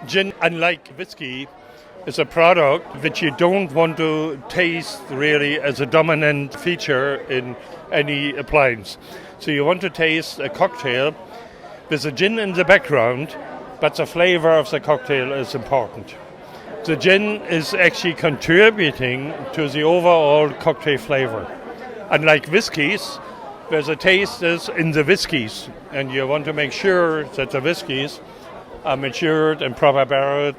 Gin, unlike whiskey, is a product which you don't want to taste really as a dominant feature in any appliance. So you want to taste a cocktail with a gin in the background, but the flavor of the cocktail is important. The gin is actually contributing to the overall cocktail flavor. Unlike whiskeys, where the taste is in the whiskeys, and you want to make sure that the whiskeys are matured and proper barreled.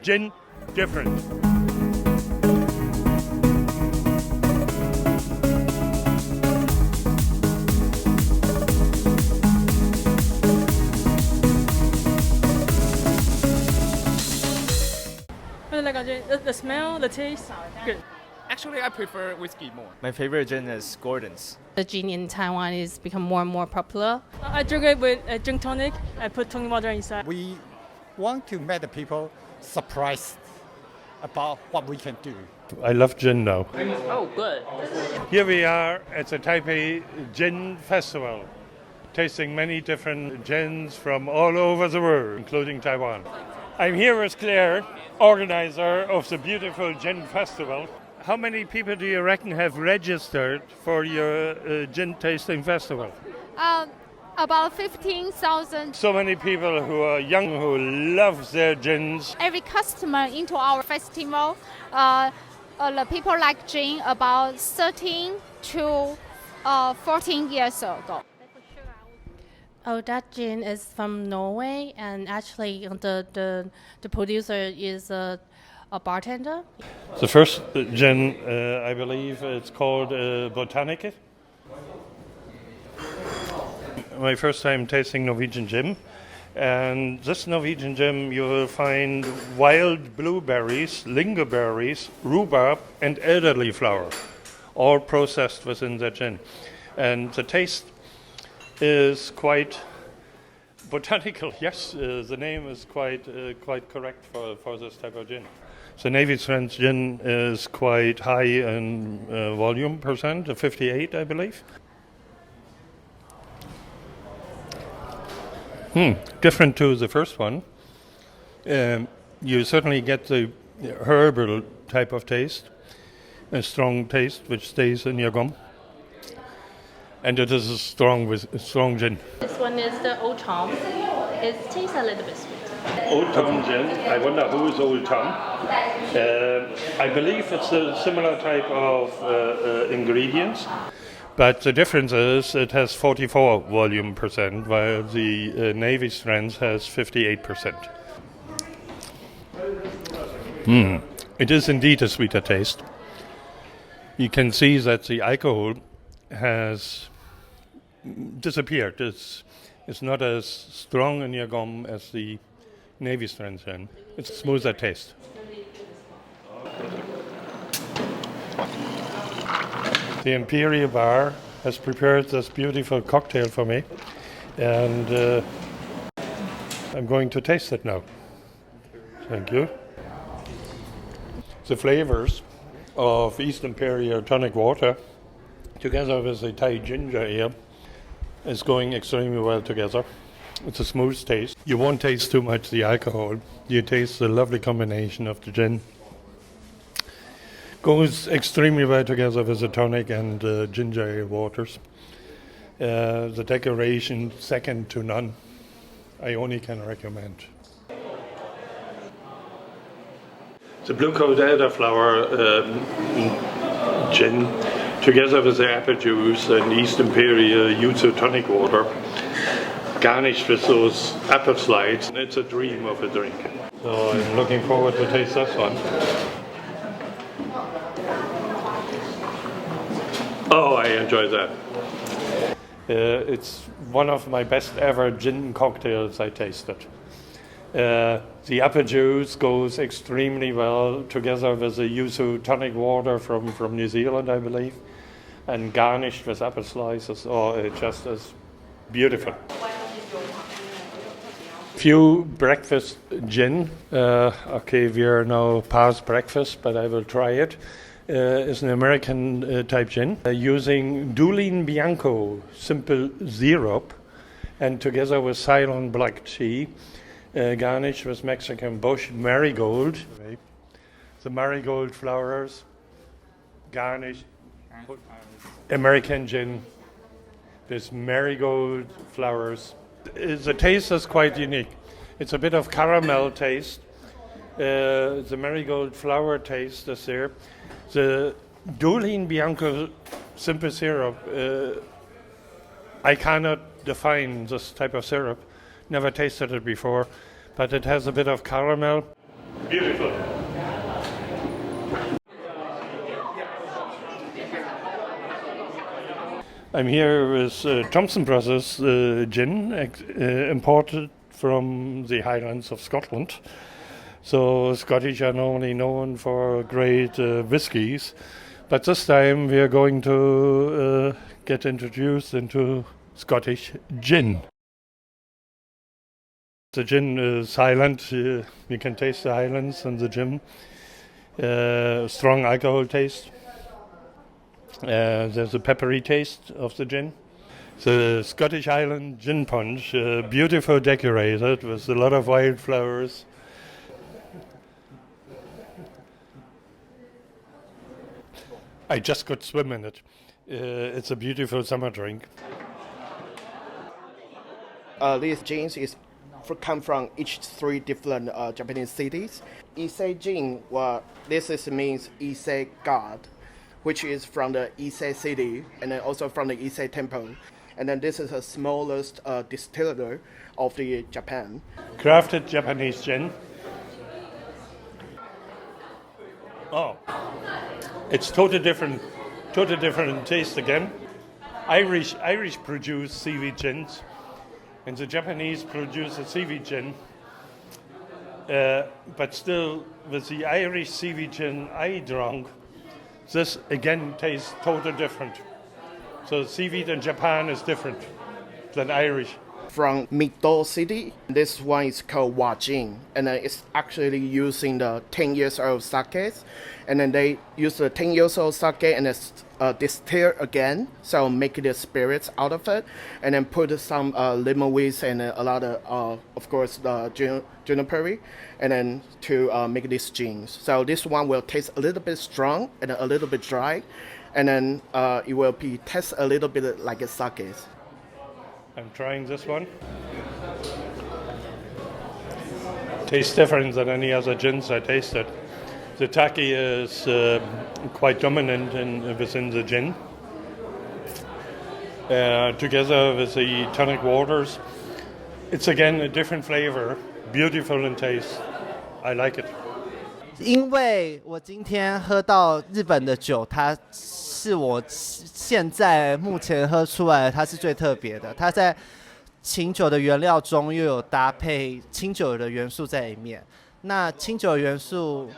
Gin, different. The smell, the taste, good. Actually, I prefer whiskey more. My favorite gin is Gordon's. The gin in Taiwan is become more and more popular. I drink it with a gin tonic. I put tonic water inside. We want to make the people surprised about what we can do. I love gin now. Oh, good. Here we are at the Taipei Gin Festival, tasting many different gins from all over the world, including Taiwan. I'm here with Claire, organizer of the beautiful Gin Festival. How many people do you reckon have registered for your gin tasting festival? About 15,000. So many people who are young, who love their gins. Every customer into our festival, the people like gin about 13 to 14 years ago. Oh, that gin is from Norway, and actually the producer is a bartender. The first gin, I believe it's called Botanica. My first time tasting Norwegian gin. And this Norwegian gin, you will find wild blueberries, lingonberries, rhubarb, and elderly flower, all processed within the gin. And the taste is quite botanical. Yes, the name is quite correct for this type of gin. The Navy strength gin is quite high in volume percent, 58, I believe. Different to the first one. You certainly get the herbal type of taste, a strong taste which stays in your gum. And it is a strong gin. This one is the Old Tom. It tastes a little bit sweet. Old Tom gin. I wonder who is Old Tom. I believe it's a similar type of ingredients, but the difference is it has 44 volume percent, while the Navy strength has 58%. It is indeed a sweeter taste. You can see that the alcohol has disappeared. It's not as strong in your gum as the Navy strength gin. It's a smoother taste. The Imperial Bar has prepared this beautiful cocktail for me, and I'm going to taste it now. Thank you. The flavors of East Imperial tonic water together with the Thai ginger ale is going extremely well together. It's a smooth taste. You won't taste too much the alcohol. You taste the lovely combination of the gin. Goes extremely well together with the tonic and ginger ale waters. The decoration, second to none. I only can recommend. The blue-coat elderflower gin, together with the apple juice and East Imperial yuzu tonic water, garnished with those apple slices. It's a dream of a drink. So I'm looking forward to taste this one. Oh, I enjoy that. It's one of my best ever gin cocktails I tasted. The apple juice goes extremely well together with the yuzu tonic water from New Zealand, I believe, and garnished with apple slices. Oh, it just is beautiful. Few breakfast gin. Okay, we are now past breakfast, but I will try it. It's an American type gin using Dulin Bianco simple syrup, and together with Ceylon black tea, garnished with Mexican bush marigold. The marigold flowers garnished American gin with marigold flowers. The taste is quite unique. It's a bit of caramel taste. The marigold flower taste is there. The Dolin Bianco simple syrup, I cannot define this type of syrup. Never tasted it before, but it has a bit of caramel. Beautiful. I'm here with Thompson Brothers gin, imported from the Highlands of Scotland. So Scottish are normally known for great whiskies, but this time we are going to get introduced into Scottish gin. The gin is Highland. You can taste the Highlands in the gin. Strong alcohol taste. There's a peppery taste of the gin. The Scottish Highland gin punch, beautiful decorated with a lot of wildflowers. I just could swim in it. It's a beautiful summer drink. These gins come from each three different Japanese cities. Ise Jin, means Ise God, which is from the Ise city, and then also from the Ise temple. And then this is the smallest distillery of the Japan. Crafted Japanese gin. Oh, it's totally different taste again. Irish produce seaweed gins, and the Japanese produce a seaweed gin. But still, with the Irish seaweed gin I drank, this again tastes totally different. So seaweed in Japan is different than Irish. From Mito City, this one is called Wajing, and it's actually using the 10 years old sake, and then they use the 10 years old sake and distill again, so make the spirits out of it, and then put some lemon juice and a lot of course, the juniper, and then to make these gins. So this one will taste a little bit strong and a little bit dry, and then it will taste a little bit like a sake. I'm trying this one. Tastes different than any other gins I tasted. The take is quite dominant within the gin. Together with the tonic waters, it's again a different flavor, beautiful in taste. I like it. 因为我今天喝到日本的酒，它是我现在目前喝出来的，它是最特别的。它在琴酒的原料中又有搭配清酒的元素在里面。那清酒的元素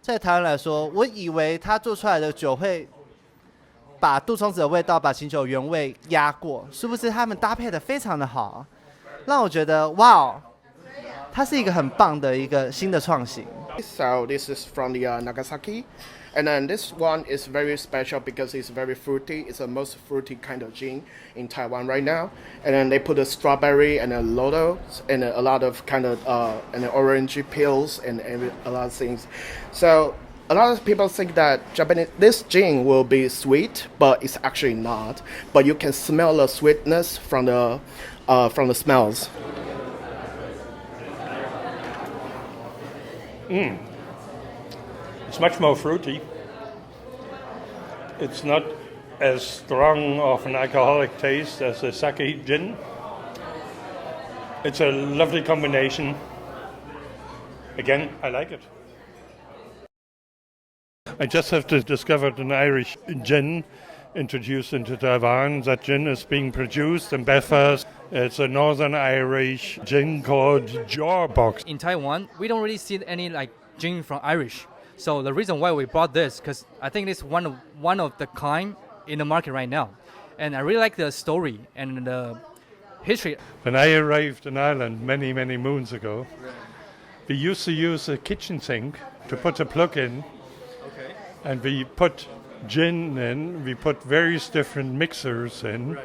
在台湾来说，我以为它做出来的酒会把杜松子的味道、把琴酒原味压过，殊不知他们搭配的非常的好，让我觉得哇，它是一个很棒的一个新的创新。So this is from the Nagasaki, and then this one is very special because it's very fruity. It's the most fruity kind of gin in Taiwan right now. And then they put a strawberry and a lotus and a lot of kind of and orange peels and a lot of things. So a lot of people think that this gin will be sweet, but it's actually not. But you can smell the sweetness from the smells. It's much more fruity. It's not as strong of an alcoholic taste as a sake gin. It's a lovely combination. Again, I like it. I just have discovered an Irish gin introduced into Taiwan. That gin is being produced in Belfast. It's a Northern Irish gin called Jawbox. In Taiwan, we don't really see any like gin from Irish. So the reason why we bought this, because I think it's one of the kind in the market right now. And I really like the story and the history. When I arrived in Ireland many, many moons ago, we used to use a kitchen sink to put a plug in. Okay. And we put gin in, we put various different mixers in,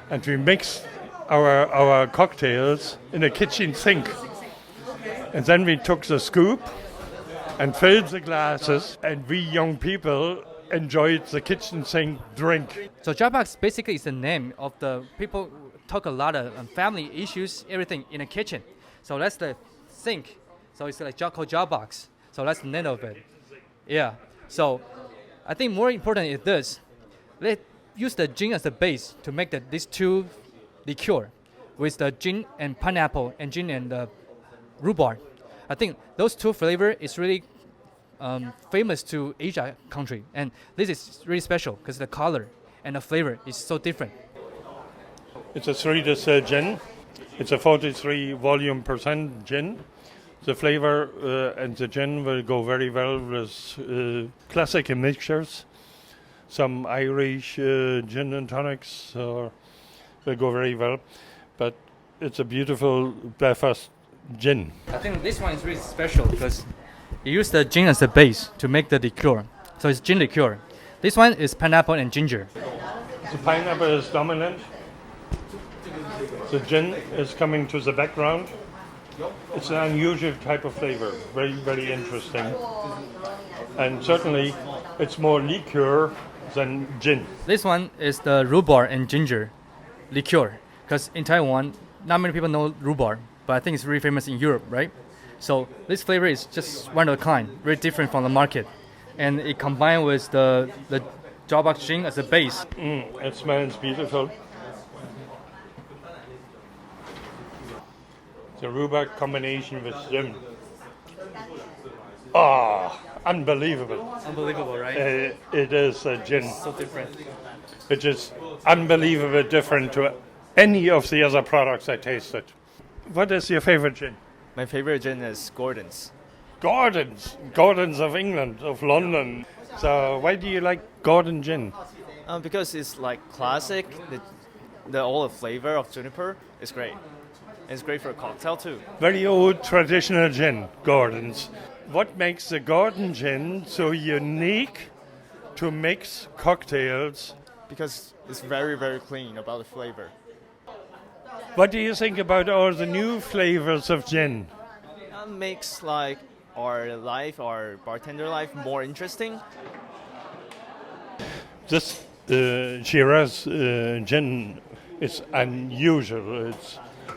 and we mixed our cocktails in a kitchen sink. And then we took the scoop and filled the glasses, and we young people enjoyed the kitchen sink drink. So Jarbox basically is the name of the people who talk a lot of family issues, everything in a kitchen. So that's the sink. So it's like called Jarbox. So that's the name of it. Yeah. So I think more important is this. Let's use the gin as the base to make these two liqueur with the gin and pineapple and gin and rhubarb. I think those two flavor is really famous to Asia country, and this is really special because the color and the flavor is so different. It's a 3 gin. It's a 43 volume% gin. The flavor and the gin will go very well with classic mixtures. Some Irish gin and tonics will go very well, but it's a beautiful Belfast gin. I think this one is really special because you use the gin as the base to make the liqueur. So it's gin liqueur. This one is pineapple and ginger. The pineapple is dominant. The gin is coming to the background. It's an unusual type of flavor, very, very interesting. And certainly it's more liqueur than gin. This one is the rhubarb and ginger liqueur because in Taiwan, not many people know rhubarb, but I think it's really famous in Europe, right? So this flavor is just one of a kind, very different from the market. And it combined with the Jarbox gin as a base. It smells beautiful. The rhubarb combination with gin. Unbelievable. Unbelievable, right? It is a gin. So different. Which is unbelievably different to any of the other products I tasted. What is your favorite gin? My favorite gin is Gordon's. Gordon's of England, of London. So why do you like Gordon gin? Because it's like classic. All the flavor of juniper is great. It's great for a cocktail too. Very old traditional gin, Gordon's. What makes the Gordon gin so unique to mix cocktails? Because it's very, very clean about the flavor. What do you think about all the new flavors of gin? Makes like our bartender life more interesting. This Shiraz gin is unusual.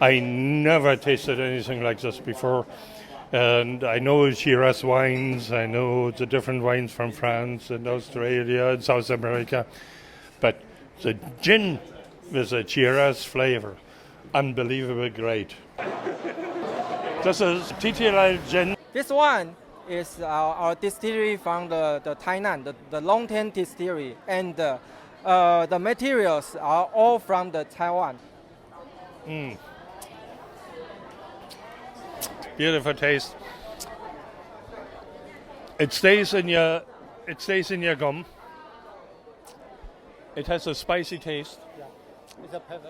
I never tasted anything like this before. And I know Shiraz wines, I know the different wines from France and Australia and South America. But the gin with a Shiraz flavor, unbelievably great. This is TTL gin. This one is our distillery from the Tainan, the long-term distillery. And the materials are all from the Taiwan. Beautiful taste. It stays in your gum. It has a spicy taste.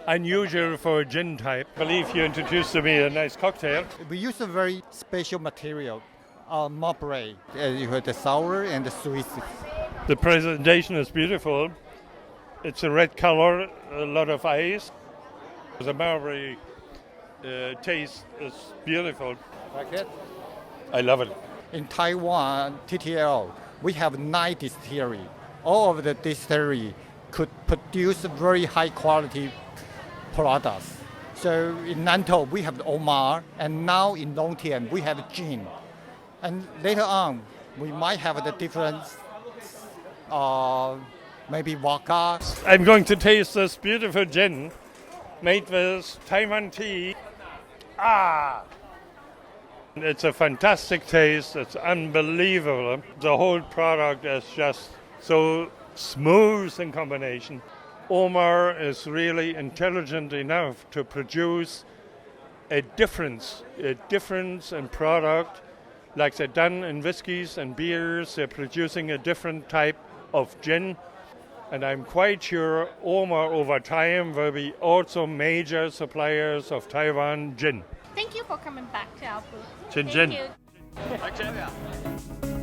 Unusual for a gin type. I believe you introduced to me a nice cocktail. We use a very special material, marbrey. You have the sour and the sweet. The presentation is beautiful. It's a red color, a lot of ice. The marbrey taste is beautiful. Like it? I love it. In Taiwan, TTL, we have 9 distilleries. All of the distillery could produce very high quality products. So in Nantou, we have the Omar, and now in Longtian, we have gin. And later on, we might have the different, maybe vodka. I'm going to taste this beautiful gin made with Taiwan tea. It's a fantastic taste. It's unbelievable. The whole product is just so smooth in combination. Omar is really intelligent enough to produce a difference in product. Like they're done in whiskeys and beers, they're producing a different type of gin. And I'm quite sure Omar over time will be also major suppliers of Taiwan gin. Thank you for coming back to our booth. Gin. Thank you.